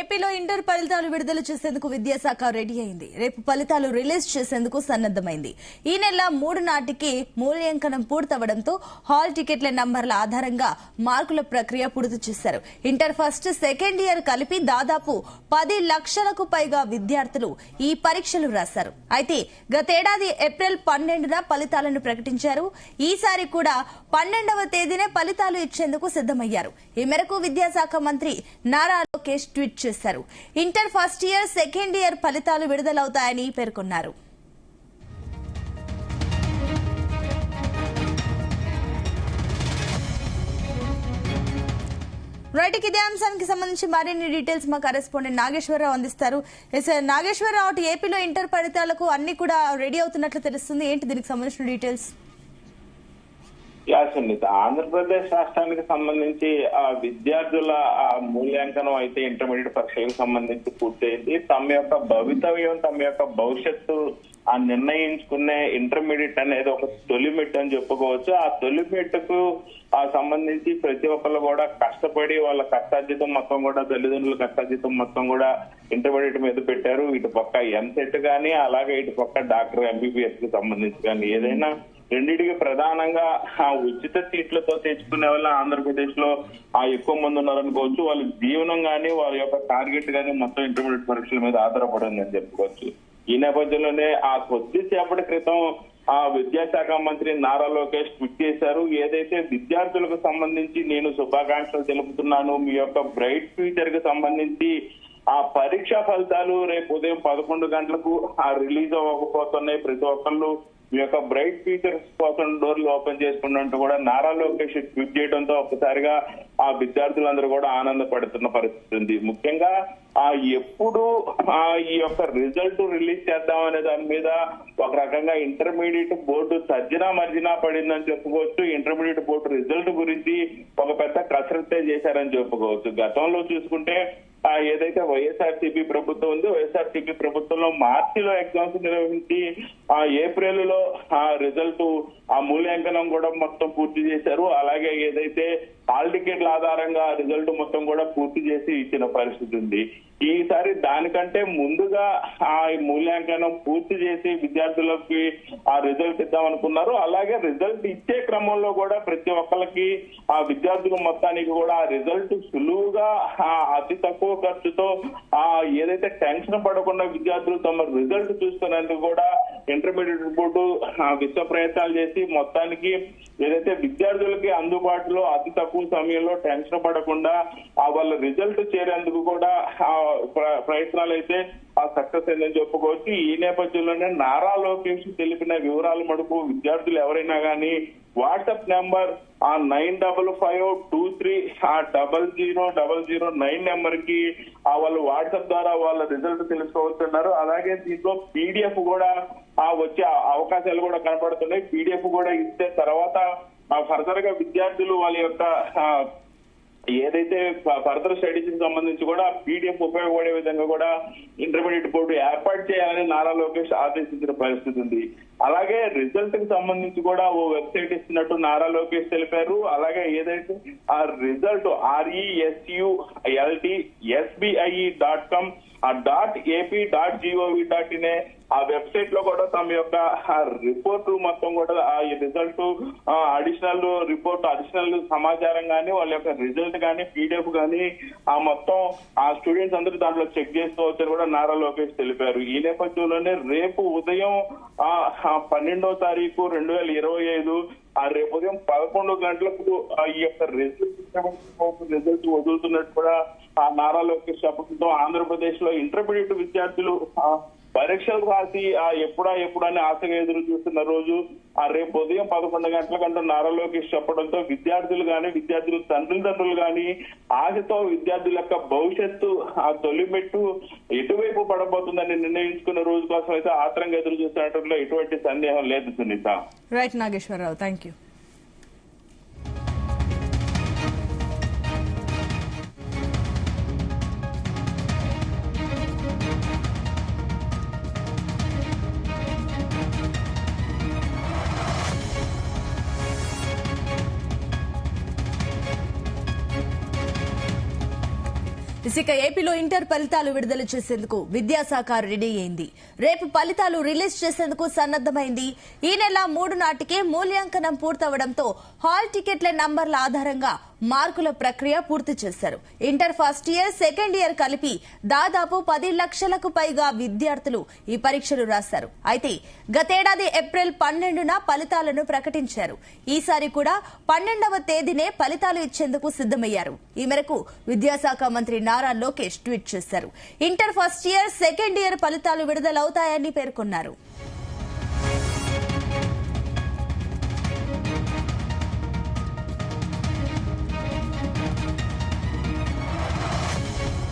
ఏపీలో ఇంటర్ ఫలితాలు విడుదల చేసేందుకు విద్యాశాఖ రెడీ అయింది. రేపు ఫలితాలు రిలీజ్ చేసేందుకు సన్నద్దమైంది. ఈ నెల 3 నాటికి మూల్యాంకనం పూర్తవడంతో హాల్ టికెట్ల నంబర్ల ఆధారంగా మార్కుల ప్రక్రియ పూర్తి చేశారు. ఇంటర్ ఫస్ట్, సెకండ్ ఇయర్ కలిపి దాదాపు 10 లక్షలకు పైగా విద్యార్థులు ఈ పరీక్షలు రాశారు. అయితే గతేడాది ఏప్రిల్ 12న ఫలితాలను ప్రకటించారు. ఈసారి కూడా 12వ తేదీనే ఫలితాలు ఇచ్చేందుకు సిద్దమయ్యారు. ఈ మేరకు విద్యాశాఖ మంత్రి నారా లోకేష్ ట్వీట్ చేశారు. Inter first year, second year ఫలితాలు విడుదలవుతాయని పేర్కొన్నారు. రైట్, ఇదే అంశానికి సంబంధించి మరిన్ని డీటెయిల్స్ మా కరెస్పాండెంట్ నాగేశ్వరరావు అందిస్తారు. నాగేశ్వరరావు, ఏపీలో ఇంటర్ ఫలితాలకు అన్ని కూడా రెడీ అవుతున్నట్లు తెలుస్తుంది. ఏంటి దీనికి సంబంధించిన డీటెయిల్స్? సునీత, ఆంధ్రప్రదేశ్ రాష్ట్రానికి సంబంధించి విద్యార్థుల మూల్యాంకనం అయితే ఇంటర్మీడియట్ పరీక్షలకు సంబంధించి పూర్తయింది. తమ యొక్క భవితవ్యం, తమ యొక్క భవిష్యత్తు నిర్ణయించుకునే ఇంటర్మీడియట్ అనేది ఒక తొలి మెట్టు అని చెప్పుకోవచ్చు. ఆ తొలి మెట్టుకు సంబంధించి ప్రతి ఒక్కరు కూడా కష్టపడి వాళ్ళ కష్టార్జితం మొత్తం కూడా, తల్లిదండ్రుల కష్టార్జితం మొత్తం కూడా ఇంటర్మీడియట్ మీద పెట్టారు. ఇటు పక్క ఎంసెట్ కానీ, అలాగే ఇటు పక్క డాక్టర్ ఎంబీబీఎస్ కి సంబంధించి కానీ ఏదైనా రెండింటికి ప్రధానంగా ఉచిత సీట్లతో తెచ్చుకునే వాళ్ళు ఆంధ్రప్రదేశ్ లో ఎక్కువ మంది ఉన్నారనుకోవచ్చు. వాళ్ళ జీవనం కానీ, వాళ్ళ యొక్క టార్గెట్ కానీ మొత్తం ఇంటర్మీడియట్ పరీక్షల మీద ఆధారపడిందని చెప్పుకోవచ్చు. ఈ నేపథ్యంలోనే కొద్దిసేపటి క్రితం విద్యాశాఖ మంత్రి నారా లోకేష్ ట్వీట్ చేశారు. ఏదైతే విద్యార్థులకు సంబంధించి నేను శుభాకాంక్షలు తెలుపుతున్నాను, మీ యొక్క బ్రైట్ ఫ్యూచర్ కి సంబంధించి పరీక్షా ఫలితాలు రేపు ఉదయం 11 గంటలకు రిలీజ్ అవ్వకపోతున్నాయి. ప్రతి ఒక్కళ్ళు మీ యొక్క బ్రైట్ ఫ్యూచర్స్ కోసం డోర్లు ఓపెన్ చేసుకున్నట్టు కూడా నారా లోకేష్ ట్వీట్ చేయడంతో ఒక్కసారిగా విద్యార్థులందరూ కూడా ఆనందపడుతున్న పరిస్థితి ఉంది. ముఖ్యంగా ఎప్పుడు ఈ యొక్క రిజల్ట్ రిలీజ్ చేద్దాం అనే దాని మీద ఒక రకంగా ఇంటర్మీడియట్ బోర్డు తర్జనా మర్జినా పడిందని చెప్పుకోవచ్చు. ఇంటర్మీడియట్ బోర్డు రిజల్ట్ గురించి ఒక పెద్ద కసరత్తే చేశారని చెప్పుకోవచ్చు. గతంలో చూసుకుంటే ఏదైతే వైఎస్ఆర్సీపీ ప్రభుత్వం ఉందో, వైఎస్ఆర్సీపీ ప్రభుత్వంలో మార్చిలో ఎగ్జామ్స్ నిర్వహించి ఏప్రిల్ లో రిజల్ట్ మూల్యాంకనం కూడా మొత్తం పూర్తి చేశారు. అలాగే ఏదైతే హాల్ టికెట్ల ఆధారంగా రిజల్ట్ మొత్తం కూడా పూర్తి చేసి ఇచ్చిన పరిస్థితి ఉంది. ఈసారి దానికంటే ముందుగా మూల్యాంకనం పూర్తి చేసి విద్యార్థులకి రిజల్ట్ ఇద్దామనుకున్నారు. అలాగే రిజల్ట్ ఇచ్చే క్రమంలో కూడా ప్రతి ఒక్కరికి విద్యార్థుల మొత్తానికి కూడా రిజల్ట్ సులువుగా అతి తక్కువ ఖర్చుతో ఏదైతే టెన్షన్ పడకుండా విద్యార్థులు తమ రిజల్ట్ చూసుకునేందుకు కూడా ఇంటర్మీడియట్ బోర్డు విశ్వ ప్రయత్నాలు చేసి మొత్తానికి ఏదైతే విద్యార్థులకి అందుబాటులో అతి తక్కువ సమయంలో టెన్షన్ పడకుండా వాళ్ళ రిజల్ట్ చేరేందుకు కూడా ప్రయత్నాలు అయితే సక్సెస్ అయిందని చెప్పుకోవచ్చు. ఈ నేపథ్యంలోనే నారా లోకేష్ తెలిపిన వివరాలు మటుకు విద్యార్థులు ఎవరైనా కానీ వాట్సాప్ నెంబర్ 9555230009 నెంబర్ కి వాళ్ళు వాట్సాప్ ద్వారా వాళ్ళ రిజల్ట్ తెలుసుకోవచ్చున్నారు. అలాగే దీంట్లో పీడిఎఫ్ కూడా వచ్చే అవకాశాలు కూడా కనపడుతున్నాయి. పీడిఎఫ్ కూడా ఇస్తే తర్వాత ఫర్దర్ గా విద్యార్థులు వాళ్ళ యొక్క ఏదైతే ఫర్దర్ స్టడీస్ కి సంబంధించి కూడా పీడిఎఫ్ ఉపయోగపడే విధంగా కూడా ఇంటర్మీడియట్ బోర్డు ఏర్పాటు చేయాలని నారా లోకేష్ ఆదేశించిన పరిస్థితి ఉంది. అలాగే రిజల్ట్ కి సంబంధించి కూడా ఓ వెబ్సైట్ ఇస్తున్నట్టు నారా లోకేష్ తెలిపారు. అలాగే ఏదైతే రిజల్ట్ RESULTSBIE.com .AP.gov.in ఆ వెబ్సైట్ లో కూడా తమ యొక్క రిపోర్టు మొత్తం కూడా రిజల్ట్ అడిషనల్ రిపోర్ట్, అడిషనల్ సమాచారం కానీ, వాళ్ళ యొక్క రిజల్ట్ కానీ, పీడిఎఫ్ కానీ మొత్తం స్టూడెంట్స్ అందరూ దాంట్లో చెక్ చేసుకోవచ్చని కూడా నారా లోకేష్ తెలిపారు. ఈ నేపథ్యంలోనే రేపు ఉదయం 12వ తారీఖు 2025 రేపు ఉదయం 11 గంటలకు ఈ యొక్క రిజల్ట్ వదులుతున్నట్టు కూడా నారా లోకేష్ చెప్పడంతో ఆంధ్రప్రదేశ్ లో ఇంటర్మీడియట్ విద్యార్థులు పరీక్షలు రాసి ఎప్పుడని ఆశగా ఎదురు చూస్తున్న రోజు రేపు ఉదయం 11 గంటలకంటూ నారా లోకేష్ చెప్పడంతో విద్యార్థులు కానీ, విద్యార్థుల తండ్రులు కానీ ఆశతో విద్యార్థుల యొక్క భవిష్యత్తు తొలి మెట్టు ఎటువైపు పడబోతుందని నిర్ణయించుకున్న రోజు కోసం అయితే ఆత్రంగా ఎదురు చూస్తున్నట్లో ఎటువంటి సందేహం లేదు. Sunitha, right Nageswararao, thank you. ఇక ఏపీలో ఇంటర్ ఫలితాలు విడుదల చేసేందుకు విద్యాశాఖ రెడీ అయింది. రేపు ఫలితాలు రిలీజ్ చేసేందుకు సన్నద్దమైంది. ఈ నెల 3 నాటికే మూల్యాంకనం పూర్తవడంతో హాల్ టికెట్ల నంబర్ల ఆధారంగా మార్కుల ప్రక్రియ పూర్తి చేశారు. Inter first year, second year కలిపి దాదాపు 10 లక్షలకు పైగా విద్యార్థులు ఈ పరీక్షలు రాశారు. అయితే గతేడాది ఏప్రిల్ 12న ఫలితాలను ప్రకటించారు. ఈసారి కూడా 12వ తేదీనే ఫలితాలు ఇచ్చేందుకు సిద్దమయ్యారు. ఈ మేరకు విద్యాశాఖ మంత్రి నారా లోకేష్ ట్వీట్ చేశారు. Inter first year, second year ఫలితాలు విడుదలవుతాయని పేర్కొన్నారు.